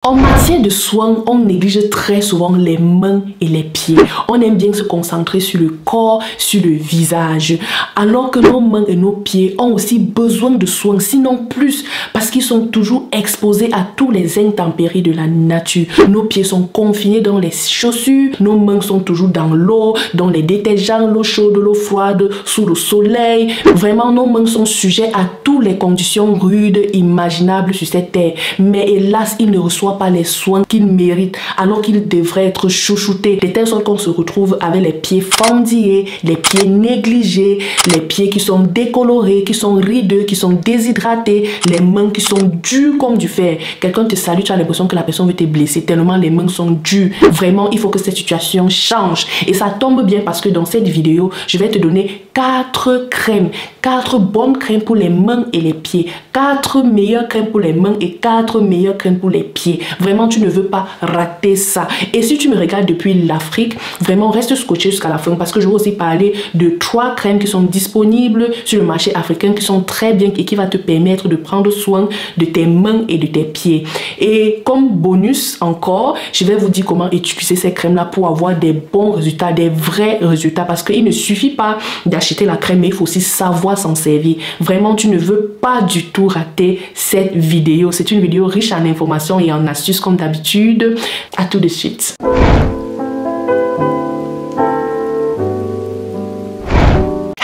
En matière de soins, on néglige très souvent les mains et les pieds. On aime bien se concentrer sur le corps, sur le visage. Alors que nos mains et nos pieds ont aussi besoin de soins, sinon plus, parce qu'ils sont toujours exposés à tous les intempéries de la nature. Nos pieds sont confinés dans les chaussures, nos mains sont toujours dans l'eau, dans les détergents, l'eau chaude, l'eau froide, sous le soleil. Vraiment, nos mains sont sujets à toutes les conditions rudes imaginables sur cette terre. Mais hélas, ils ne reçoivent pas les soins qu'ils méritent, alors qu'ils devraient être chouchoutés, de telle sorte qu'on se retrouve avec les pieds fendillés, les pieds négligés, les pieds qui sont décolorés, qui sont rideux, qui sont déshydratés, les mains qui sont dures comme du fer. Quelqu'un te salue, tu as l'impression que la personne veut te blesser tellement les mains sont dures. Vraiment, il faut que cette situation change. Et ça tombe bien parce que dans cette vidéo, je vais te donner 4 crèmes, 4 bonnes crèmes pour les mains et les pieds, 4 meilleures crèmes pour les mains et 4 meilleures crèmes pour les pieds. Vraiment, tu ne veux pas rater ça. Et si tu me regardes depuis l'Afrique, vraiment reste scotché jusqu'à la fin parce que je vais aussi parler de 3 crèmes qui sont disponibles sur le marché africain qui sont très bien et qui va te permettre de prendre soin de tes mains et de tes pieds. Et comme bonus encore, je vais vous dire comment utiliser ces crèmes-là pour avoir des bons résultats, des vrais résultats, parce qu'il ne suffit pas d'acheter la crème, mais il faut aussi savoir s'en servir. Vraiment, tu ne veux pas du tout rater cette vidéo. C'est une vidéo riche en informations et en astuces comme d'habitude. À tout de suite.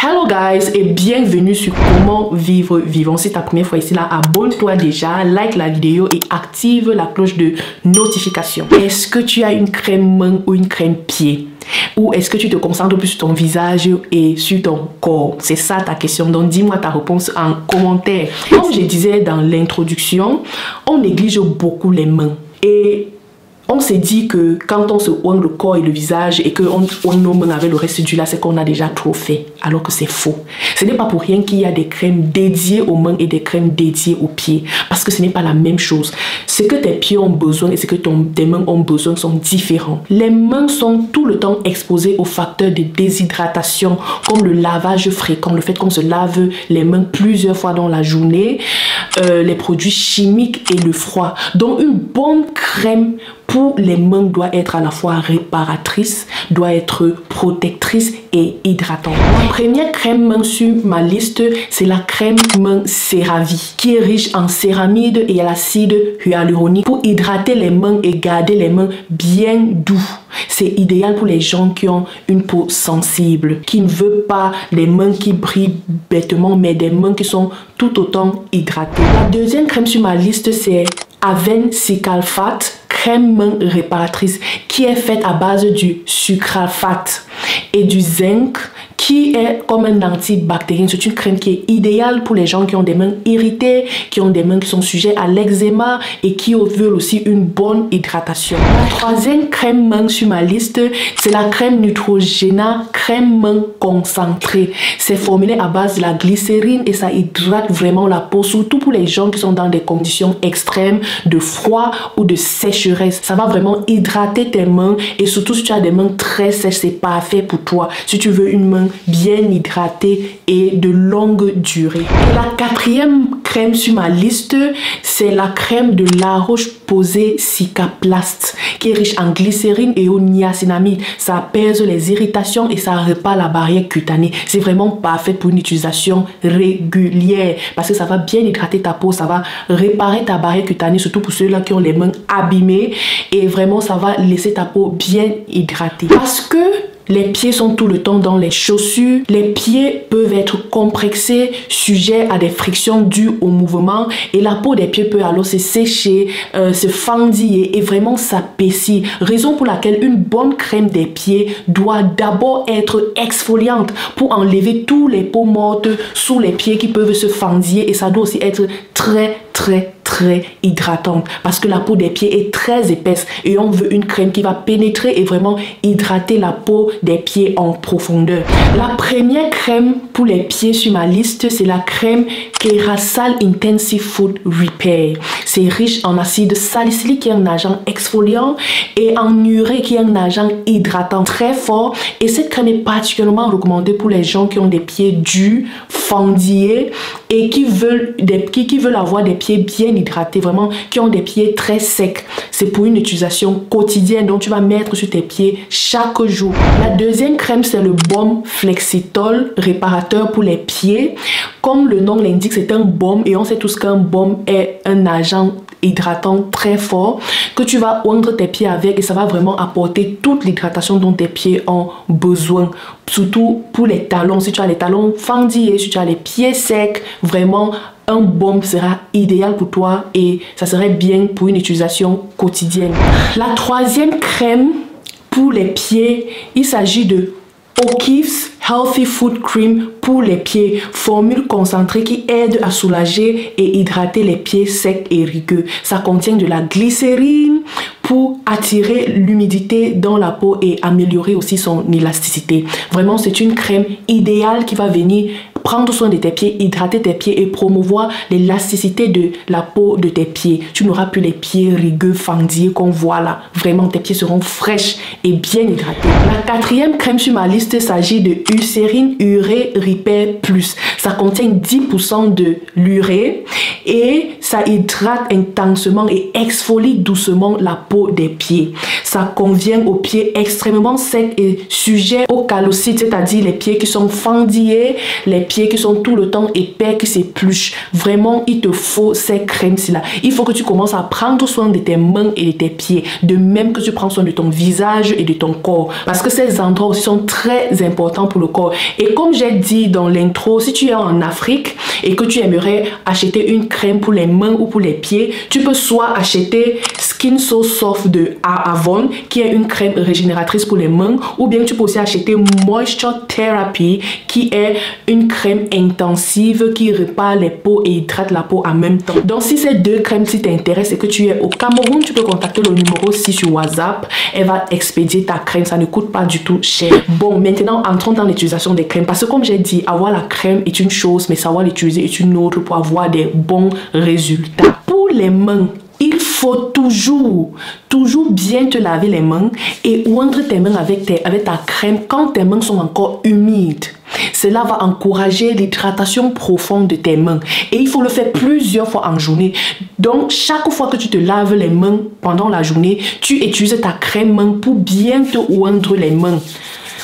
Hello guys et bienvenue sur Comment Vivre Vivant. Si c'est ta première fois ici là, abonne-toi déjà, like la vidéo et active la cloche de notification. Est-ce que tu as une crème main ou une crème pied? Ou est-ce que tu te concentres plus sur ton visage et sur ton corps? C'est ça ta question. Donc dis-moi ta réponse en commentaire. Comme je disais dans l'introduction, on néglige beaucoup les mains. Et on s'est dit que quand on se oigne le corps et le visage et qu'on oigne nos mains avec le résidu là, c'est qu'on a déjà trop fait. Alors que c'est faux. Ce n'est pas pour rien qu'il y a des crèmes dédiées aux mains et des crèmes dédiées aux pieds. Parce que ce n'est pas la même chose. Ce que tes pieds ont besoin et ce que tes mains ont besoin sont différents. Les mains sont tout le temps exposées aux facteurs de déshydratation comme le lavage fréquent, le fait qu'on se lave les mains plusieurs fois dans la journée, les produits chimiques et le froid. Donc une bonne crème pour les mains doit être à la fois réparatrice, doit être protectrice et hydratante. La première crème main sur ma liste, c'est la crème main CeraVe, qui est riche en céramide et à l'acide hyaluronique pour hydrater les mains et garder les mains bien doux. C'est idéal pour les gens qui ont une peau sensible, qui ne veulent pas les mains qui brillent bêtement, mais des mains qui sont tout autant hydratées. La deuxième crème sur ma liste, c'est Aven Cicalfate, crème main réparatrice, qui est faite à base du sucralfate et du zinc, qui est comme un antibactérien. C'est une crème qui est idéale pour les gens qui ont des mains irritées, qui ont des mains qui sont sujets à l'eczéma et qui veulent aussi une bonne hydratation. La troisième crème main sur ma liste, c'est la crème Neutrogena, crème main concentrée. C'est formulé à base de la glycérine et ça hydrate vraiment la peau, surtout pour les gens qui sont dans des conditions extrêmes de froid ou de sécheresse. Ça va vraiment hydrater tes mains et surtout si tu as des mains très sèches, c'est parfait pour toi. Si tu veux une main bien hydratée et de longue durée. Et la quatrième crème sur ma liste, c'est la crème de La Roche-Posay Cicaplast, qui est riche en glycérine et au niacinamide. Ça apaise les irritations et ça répare la barrière cutanée. C'est vraiment parfait pour une utilisation régulière parce que ça va bien hydrater ta peau, ça va réparer ta barrière cutanée, surtout pour ceux-là qui ont les mains abîmées, et vraiment ça va laisser ta peau bien hydratée. Parce que les pieds sont tout le temps dans les chaussures. Les pieds peuvent être compressés, sujets à des frictions dues au mouvement. Et la peau des pieds peut alors se sécher, se fendiller et vraiment s'apaisir. Raison pour laquelle une bonne crème des pieds doit d'abord être exfoliante pour enlever tous les peaux mortes sous les pieds qui peuvent se fendiller. Et ça doit aussi être très hydratante parce que la peau des pieds est très épaisse et on veut une crème qui va pénétrer et vraiment hydrater la peau des pieds en profondeur. La première crème pour les pieds sur ma liste, c'est la crème Kerasal Intensive Food Repair. C'est riche en acide salicylique qui est un agent exfoliant et en urée qui est un agent hydratant très fort. Et cette crème est particulièrement recommandée pour les gens qui ont des pieds durs, fendillés et qui veulent avoir des pieds bien hydratés, vraiment qui ont des pieds très secs. C'est pour une utilisation quotidienne, donc tu vas mettre sur tes pieds chaque jour. La deuxième crème, c'est le baume Flexitol, réparateur pour les pieds. Comme le nom l'indique, c'est un baume et on sait tous qu'un baume est un agent hydratant très fort que tu vas oindre tes pieds avec et ça va vraiment apporter toute l'hydratation dont tes pieds ont besoin. Surtout pour les talons, si tu as les talons fendillés, si tu as les pieds secs, vraiment un baume sera idéal pour toi et ça serait bien pour une utilisation quotidienne. La troisième crème pour les pieds, il s'agit de O'Keeffe's Healthy Foot Cream pour les pieds, formule concentrée qui aide à soulager et hydrater les pieds secs et rugueux. Ça contient de la glycérine pour attirer l'humidité dans la peau et améliorer aussi son élasticité. Vraiment, c'est une crème idéale qui va venir prendre soin de tes pieds, hydrater tes pieds et promouvoir l'élasticité de la peau de tes pieds. Tu n'auras plus les pieds rugueux, fendillés qu'on voit là. Vraiment, tes pieds seront fraîches et bien hydratés. La quatrième crème sur ma liste s'agit de Eucérine Urée Repair Plus. Ça contient 10% de l'urée et ça hydrate intensement et exfolie doucement la peau des pieds. Ça convient aux pieds extrêmement secs et sujets aux calocites, c'est-à-dire les pieds qui sont fendillés, les pieds qui sont tout le temps épais, qui s'épluchent. Vraiment, il te faut ces crèmes-là. Il faut que tu commences à prendre soin de tes mains et de tes pieds, de même que tu prends soin de ton visage et de ton corps. Parce que ces endroits aussi sont très importants pour le corps. Et comme j'ai dit dans l'intro, si tu es en Afrique et que tu aimerais acheter une crème pour les mains ou pour les pieds, tu peux soit acheter Skin So Soft de Avon, qui est une crème régénératrice pour les mains, ou bien tu peux aussi acheter Moisture Therapy, qui est une crème intensive qui répare les peaux et hydrate la peau en même temps. Donc si ces deux crèmes t'intéressent et que tu es au Cameroun, tu peux contacter le numéro 6 sur WhatsApp. Elle va expédier ta crème, ça ne coûte pas du tout cher. Bon, maintenant entrons dans l'utilisation des crèmes, parce que comme j'ai dit, avoir la crème est une chose, mais savoir l'utiliser est une autre pour avoir des bons résultats. Pour les mains, il faut toujours bien te laver les mains et oindre tes mains avec ta crème quand tes mains sont encore humides. Cela va encourager l'hydratation profonde de tes mains et il faut le faire plusieurs fois en journée. Donc chaque fois que tu te laves les mains pendant la journée, tu utilises ta crème main pour bien te oindre les mains.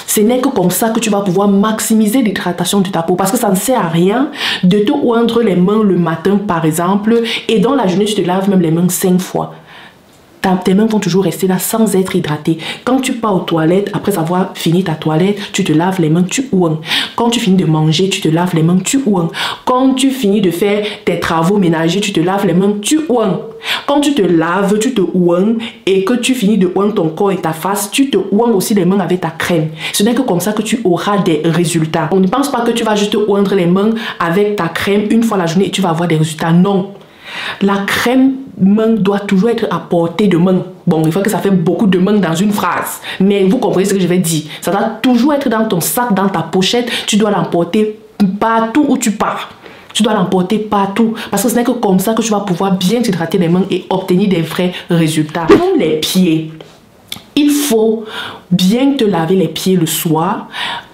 Ce n'est que comme ça que tu vas pouvoir maximiser l'hydratation de ta peau, parce que ça ne sert à rien de te oindre les mains le matin par exemple et dans la journée tu te laves même les mains 5 fois. Tes mains vont toujours rester là sans être hydratées. Quand tu pars aux toilettes, après avoir fini ta toilette, tu te laves les mains, tu ouins. Quand tu finis de manger, tu te laves les mains, tu ouins. Quand tu finis de faire tes travaux ménagers, tu te laves les mains, tu ouins. Quand tu te laves, tu te ouins et que tu finis de ouin ton corps et ta face, tu te ouins aussi les mains avec ta crème. Ce n'est que comme ça que tu auras des résultats. On ne pense pas que tu vas juste oindre les mains avec ta crème une fois la journée et tu vas avoir des résultats. Non. La crème main doit toujours être à portée de main. Bon, il faut que ça fait beaucoup de mains dans une phrase. Mais vous comprenez ce que je vais dire. Ça doit toujours être dans ton sac, dans ta pochette. Tu dois l'emporter partout où tu pars. Tu dois l'emporter partout. Parce que ce n'est que comme ça que tu vas pouvoir bien t'hydrater les mains et obtenir des vrais résultats. Pour les pieds, il faut bien te laver les pieds le soir,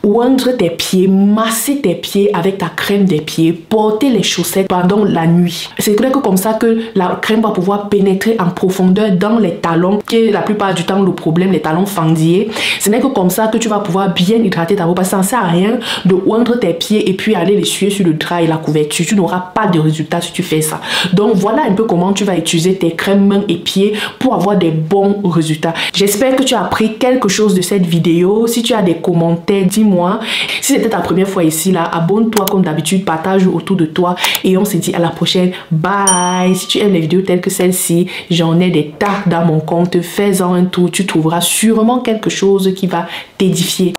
oindre tes pieds, masser tes pieds avec ta crème des pieds, porter les chaussettes pendant la nuit. C'est clair que comme ça que la crème va pouvoir pénétrer en profondeur dans les talons, qui est la plupart du temps le problème, les talons fendillés. Ce n'est que comme ça que tu vas pouvoir bien hydrater ta peau, parce que ça ne sert à rien de oindre tes pieds et puis aller les suer sur le drap et la couverture. Tu n'auras pas de résultat si tu fais ça. Donc voilà un peu comment tu vas utiliser tes crèmes mains et pieds pour avoir des bons résultats. J'espère que tu as appris quelque chose de cette vidéo. Si tu as des commentaires, dis-moi. Si c'était ta première fois ici, là, abonne-toi comme d'habitude, partage autour de toi et on se dit à la prochaine. Bye! Si tu aimes les vidéos telles que celle-ci, j'en ai des tas dans mon compte. Fais-en un tour, tu trouveras sûrement quelque chose qui va t'édifier.